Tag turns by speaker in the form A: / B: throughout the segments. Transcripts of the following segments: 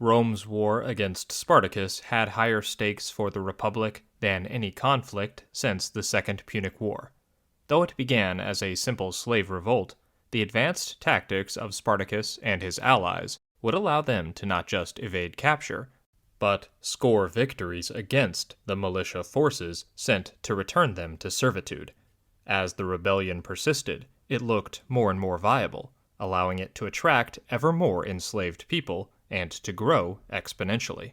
A: Rome's war against Spartacus had higher stakes for the Republic than any conflict since the Second Punic War. Though it began as a simple slave revolt, the advanced tactics of Spartacus and his allies would allow them to not just evade capture, but score victories against the militia forces sent to return them to servitude. As the rebellion persisted, it looked more and more viable, allowing it to attract ever more enslaved people and to grow exponentially.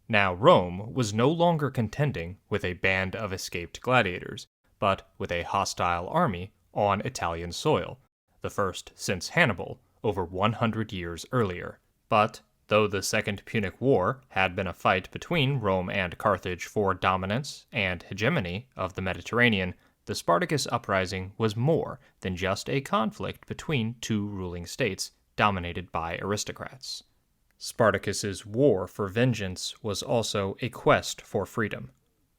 A: Now Rome was no longer contending with a band of escaped gladiators, but with a hostile army on Italian soil, the first since Hannibal over 100 years earlier. But though the Second Punic War had been a fight between Rome and Carthage for dominance and hegemony of the Mediterranean, the Spartacus uprising was more than just a conflict between two ruling states dominated by aristocrats. Spartacus's war for vengeance was also a quest for freedom,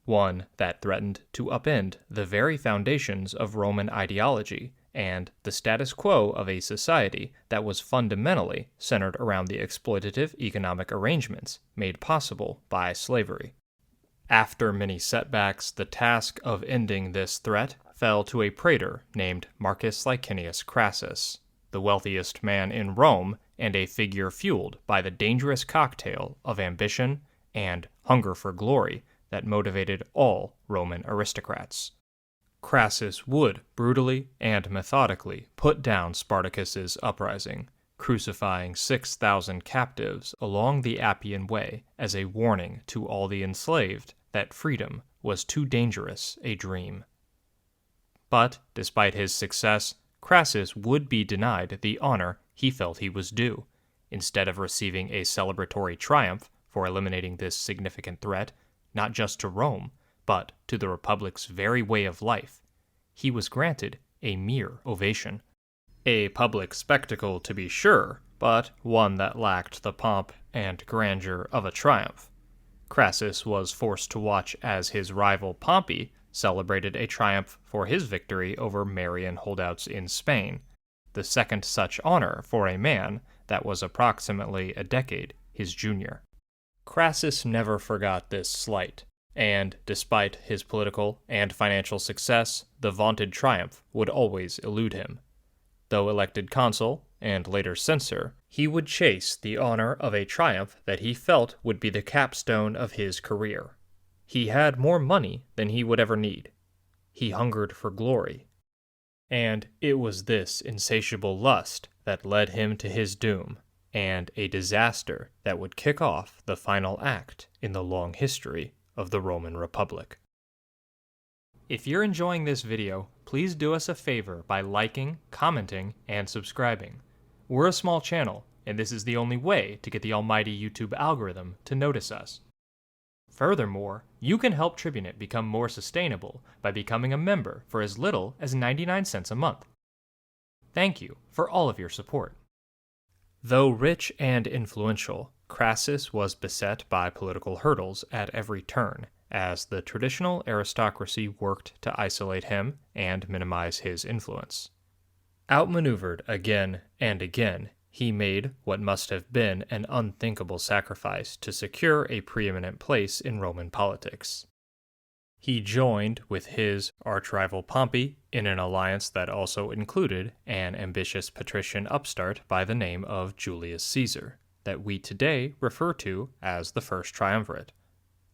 A: one that threatened to upend the very foundations of Roman ideology and the status quo of a society that was fundamentally centered around the exploitative economic arrangements made possible by slavery. After many setbacks, the task of ending this threat fell to a praetor named Marcus Licinius Crassus, the wealthiest man in Rome and a figure fueled by the dangerous cocktail of ambition and hunger for glory that motivated all Roman aristocrats. Crassus would brutally and methodically put down Spartacus's uprising, crucifying 6,000 captives along the Appian Way as a warning to all the enslaved that freedom was too dangerous a dream. But, despite his success, Crassus would be denied the honor he felt he was due. Instead of receiving a celebratory triumph for eliminating this significant threat, not just to Rome, but to the Republic's very way of life, he was granted a mere ovation. A public spectacle, to be sure, but one that lacked the pomp and grandeur of a triumph. Crassus was forced to watch as his rival Pompey celebrated a triumph for his victory over Marian holdouts in Spain, the second such honor for a man that was approximately a decade his junior. Crassus never forgot this slight, and despite his political and financial success, the vaunted triumph would always elude him. Though elected consul, and later censor, he would chase the honor of a triumph that he felt would be the capstone of his career. He had more money than he would ever need. He hungered for glory. And it was this insatiable lust that led him to his doom, and a disaster that would kick off the final act in the long history of the Roman Republic. If you're enjoying this video, please do us a favor by liking, commenting, and subscribing. We're a small channel, and this is the only way to get the almighty YouTube algorithm to notice us. Furthermore, you can help Tribunate become more sustainable by becoming a member for as little as 99 cents a month. Thank you for all of your support. Though rich and influential, Crassus was beset by political hurdles at every turn, as the traditional aristocracy worked to isolate him and minimize his influence. Outmaneuvered again and again, he made what must have been an unthinkable sacrifice to secure a preeminent place in Roman politics. He joined with his arch-rival Pompey in an alliance that also included an ambitious patrician upstart by the name of Julius Caesar, that we today refer to as the First Triumvirate.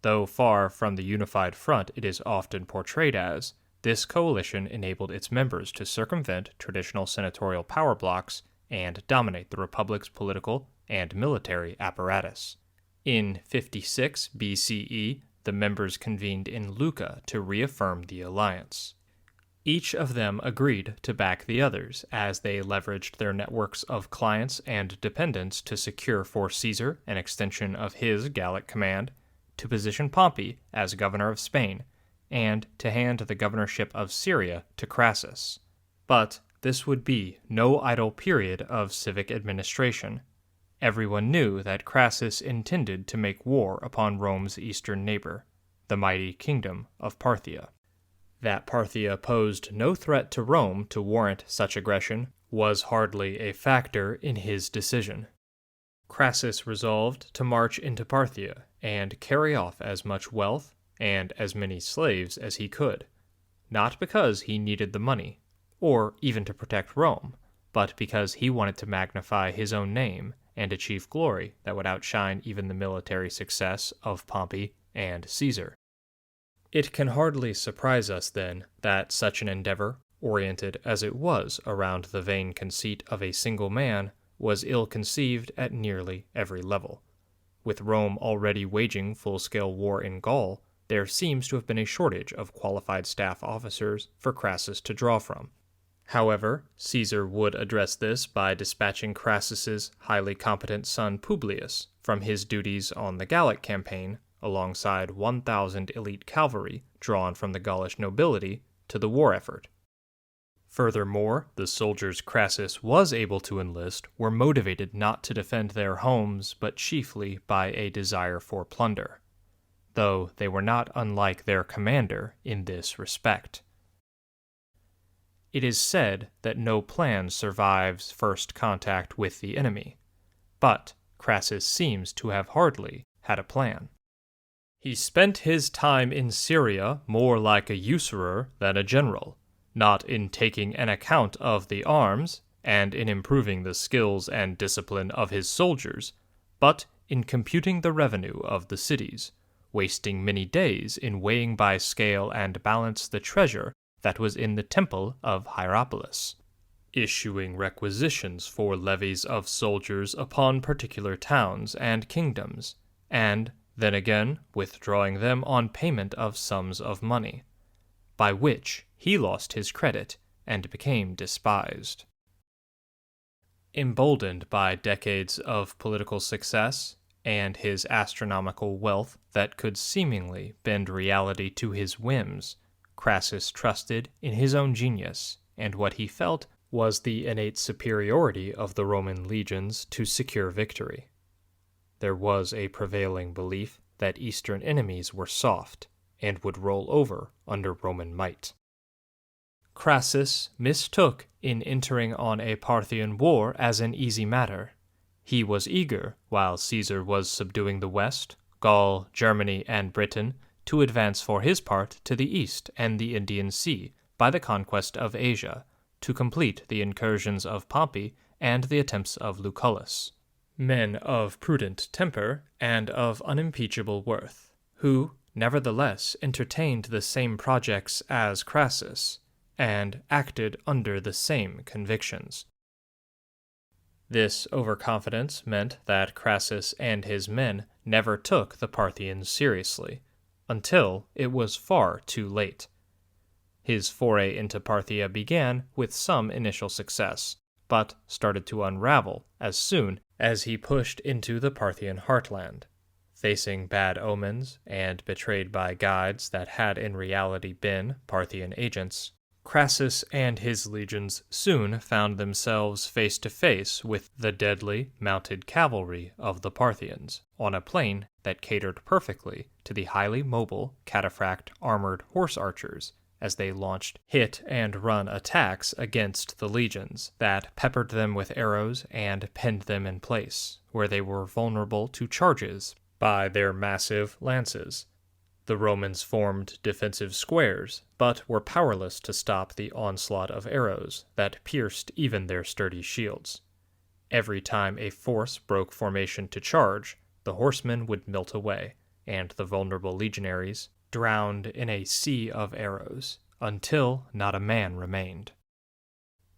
A: Though far from the unified front it is often portrayed as, this coalition enabled its members to circumvent traditional senatorial power blocks and dominate the Republic's political and military apparatus. In 56 BCE, the members convened in Lucca to reaffirm the alliance. Each of them agreed to back the others as they leveraged their networks of clients and dependents to secure for Caesar an extension of his Gallic command, to position Pompey as governor of Spain, and to hand the governorship of Syria to Crassus. But this would be no idle period of civic administration. Everyone knew that Crassus intended to make war upon Rome's eastern neighbor, the mighty kingdom of Parthia. That Parthia posed no threat to Rome to warrant such aggression was hardly a factor in his decision. Crassus resolved to march into Parthia and carry off as much wealth and as many slaves as he could, not because he needed the money, or even to protect Rome, but because he wanted to magnify his own name and achieve glory that would outshine even the military success of Pompey and Caesar. It can hardly surprise us, then, that such an endeavor, oriented as it was around the vain conceit of a single man, was ill-conceived at nearly every level. With Rome already waging full-scale war in Gaul, there seems to have been a shortage of qualified staff officers for Crassus to draw from. However, Caesar would address this by dispatching Crassus's highly competent son Publius from his duties on the Gallic campaign alongside 1,000 elite cavalry drawn from the Gaulish nobility to the war effort. Furthermore, the soldiers Crassus was able to enlist were motivated not to defend their homes but chiefly by a desire for plunder, though they were not unlike their commander in this respect. It is said that no plan survives first contact with the enemy, but Crassus seems to have hardly had a plan. He spent his time in Syria more like a usurer than a general, not in taking an account of the arms and in improving the skills and discipline of his soldiers, but in computing the revenue of the cities, wasting many days in weighing by scale and balance the treasure that was in the temple of Hierapolis, issuing requisitions for levies of soldiers upon particular towns and kingdoms, and then again withdrawing them on payment of sums of money, by which he lost his credit and became despised. Emboldened by decades of political success and his astronomical wealth that could seemingly bend reality to his whims, Crassus trusted in his own genius and what he felt was the innate superiority of the Roman legions to secure victory. There was a prevailing belief that Eastern enemies were soft and would roll over under Roman might. Crassus mistook in entering on a Parthian war as an easy matter. He was eager, while Caesar was subduing the West, Gaul, Germany, and Britain, to advance for his part to the east and the Indian Sea by the conquest of Asia, to complete the incursions of Pompey and the attempts of Lucullus. Men of prudent temper and of unimpeachable worth, who, nevertheless, entertained the same projects as Crassus, and acted under the same convictions. This overconfidence meant that Crassus and his men never took the Parthians seriously, until it was far too late. His foray into Parthia began with some initial success, but started to unravel as soon as he pushed into the Parthian heartland. Facing bad omens and betrayed by guides that had in reality been Parthian agents, Crassus and his legions soon found themselves face to face with the deadly mounted cavalry of the Parthians on a plain that catered perfectly to the highly mobile cataphract armored horse archers as they launched hit-and-run attacks against the legions that peppered them with arrows and pinned them in place, where they were vulnerable to charges by their massive lances. The Romans formed defensive squares, but were powerless to stop the onslaught of arrows that pierced even their sturdy shields. Every time a force broke formation to charge, the horsemen would melt away, and the vulnerable legionaries drowned in a sea of arrows, until not a man remained.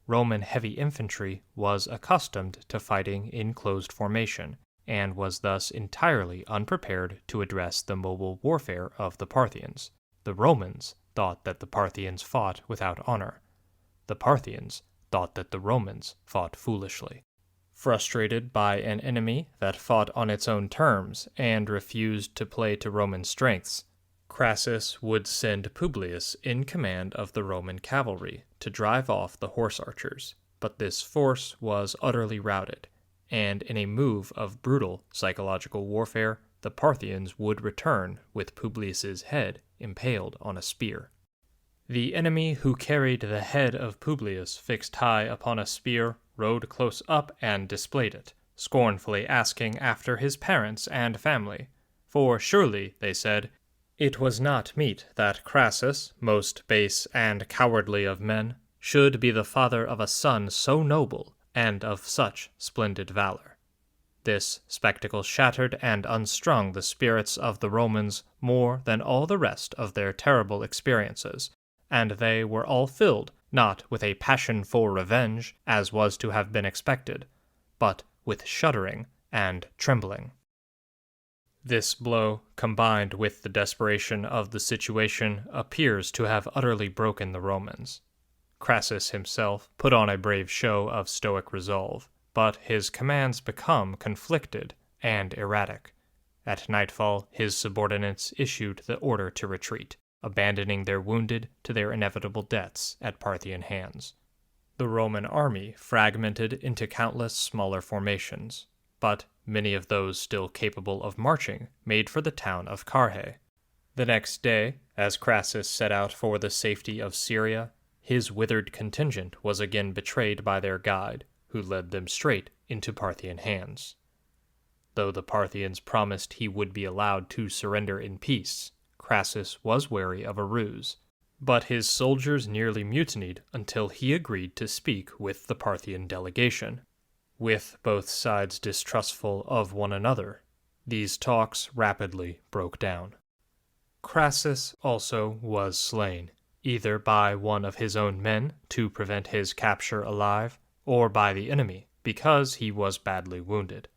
A: Roman heavy infantry was accustomed to fighting in closed formation, and was thus entirely unprepared to address the mobile warfare of the Parthians. The Romans thought that the Parthians fought without honor. The Parthians thought that the Romans fought foolishly. Frustrated by an enemy that fought on its own terms and refused to play to Roman strengths, Crassus would send Publius in command of the Roman cavalry to drive off the horse archers, but this force was utterly routed, and in a move of brutal psychological warfare, the Parthians would return with Publius's head impaled on a spear. The enemy who carried the head of Publius fixed high upon a spear rode close up and displayed it, scornfully asking after his parents and family. For surely, they said, it was not meet that Crassus, most base and cowardly of men, should be the father of a son so noble and of such splendid valor. This spectacle shattered and unstrung the spirits of the Romans more than all the rest of their terrible experiences, and they were all filled not with a passion for revenge, as was to have been expected, but with shuddering and trembling. This blow, combined with the desperation of the situation, appears to have utterly broken the Romans. Crassus himself put on a brave show of stoic resolve, but his commands become conflicted and erratic. At nightfall, his subordinates issued the order to retreat, abandoning their wounded to their inevitable deaths at Parthian hands. The Roman army fragmented into countless smaller formations, but many of those still capable of marching made for the town of Carrhae. The next day, as Crassus set out for the safety of Syria, his withered contingent was again betrayed by their guide, who led them straight into Parthian hands. Though the Parthians promised he would be allowed to surrender in peace, Crassus was wary of a ruse, but his soldiers nearly mutinied until he agreed to speak with the Parthian delegation. With both sides distrustful of one another, these talks rapidly broke down. Crassus also was slain, either by one of his own men to prevent his capture alive, or by the enemy because he was badly wounded.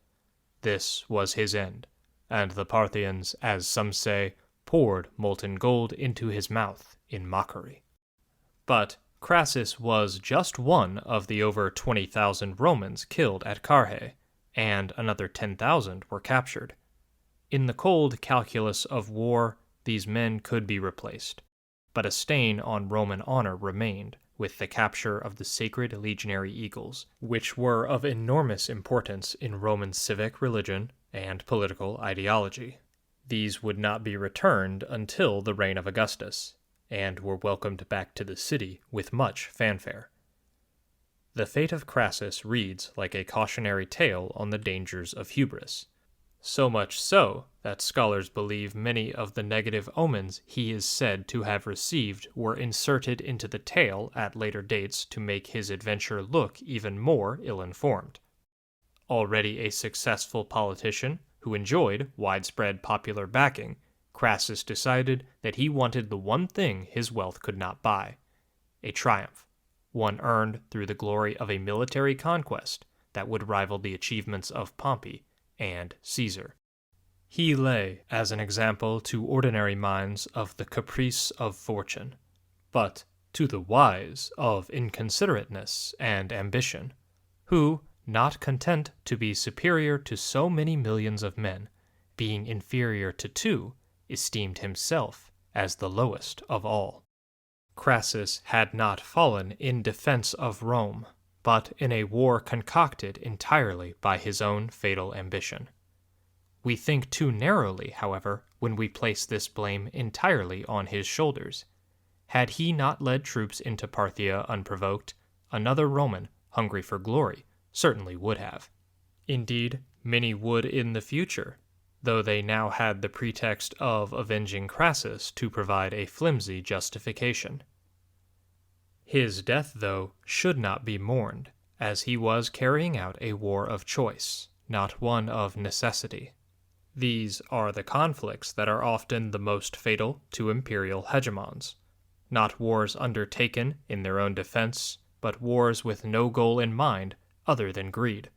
A: This was his end, and the Parthians, as some say, poured molten gold into his mouth in mockery. But Crassus was just one of the over 20,000 Romans killed at Carrhae, and another 10,000 were captured. In the cold calculus of war, these men could be replaced, but a stain on Roman honor remained with the capture of the sacred legionary eagles, which were of enormous importance in Roman civic religion and political ideology. These would not be returned until the reign of Augustus, and were welcomed back to the city with much fanfare. The fate of Crassus reads like a cautionary tale on the dangers of hubris, so much so that scholars believe many of the negative omens he is said to have received were inserted into the tale at later dates to make his adventure look even more ill-informed. Already a successful politician who enjoyed widespread popular backing, Crassus decided that he wanted the one thing his wealth could not buy: a triumph, one earned through the glory of a military conquest that would rival the achievements of Pompey and Caesar. He lay as an example to ordinary minds of the caprice of fortune, but to the wise of inconsiderateness and ambition, who, not content to be superior to so many millions of men, being inferior to two, esteemed himself as the lowest of all. Crassus had not fallen in defense of Rome, but in a war concocted entirely by his own fatal ambition. We think too narrowly, however, when we place this blame entirely on his shoulders. Had he not led troops into Parthia unprovoked, another Roman, hungry for glory, certainly would have. Indeed, many would in the future, though they now had the pretext of avenging Crassus to provide a flimsy justification. His death, though, should not be mourned, as he was carrying out a war of choice, not one of necessity. These are the conflicts that are often the most fatal to imperial hegemons, not wars undertaken in their own defense, but wars with no goal in mind other than greed.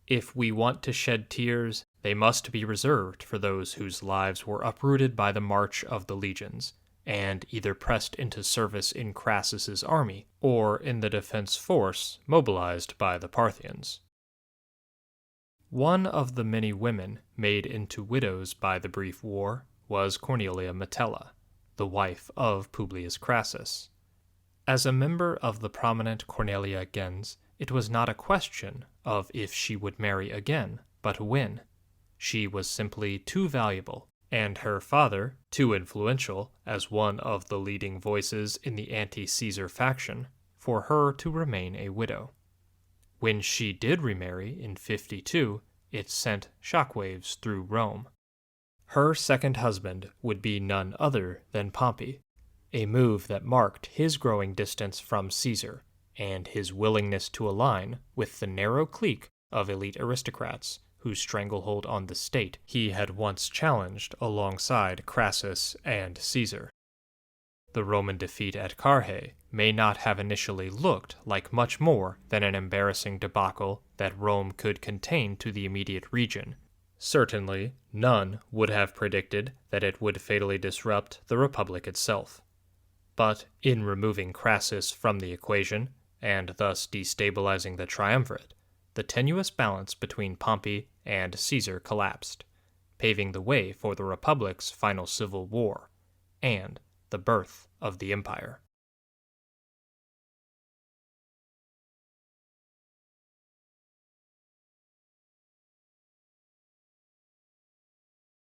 A: If we want to shed tears, they must be reserved for those whose lives were uprooted by the march of the legions, and either pressed into service in Crassus's army or in the defense force mobilized by the Parthians. One of the many women made into widows by the brief war was Cornelia Metella, the wife of Publius Crassus. As a member of the prominent Cornelia gens, it was not a question of if she would marry again, but when. She was simply too valuable, and her father too influential as one of the leading voices in the anti-Caesar faction, for her to remain a widow. When she did remarry in 52, it sent shockwaves through Rome. Her second husband would be none other than Pompey, a move that marked his growing distance from Caesar and his willingness to align with the narrow clique of elite aristocrats whose stranglehold on the state he had once challenged alongside Crassus and Caesar. The Roman defeat at Carrhae may not have initially looked like much more than an embarrassing debacle that Rome could contain to the immediate region. Certainly, none would have predicted that it would fatally disrupt the Republic itself. But in removing Crassus from the equation, and thus destabilizing the Triumvirate, the tenuous balance between Pompey and Caesar collapsed, paving the way for the Republic's final civil war, and the birth of the empire.